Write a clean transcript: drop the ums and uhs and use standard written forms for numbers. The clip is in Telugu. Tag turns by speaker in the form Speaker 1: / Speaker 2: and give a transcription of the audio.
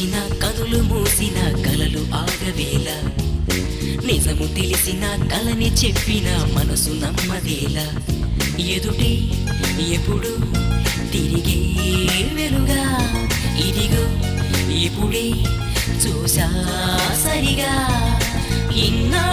Speaker 1: తెరిచిన కనులు మూసిన కలలు ఆగవేళ నిజము తెలిసిన కలని చెప్పిన మనసు నమ్మదేలా ఎదుటే ఎప్పుడు తిరిగే వెలుగా ఇదిగో ఇప్పుడే చూసా సరిగా ఇన్నా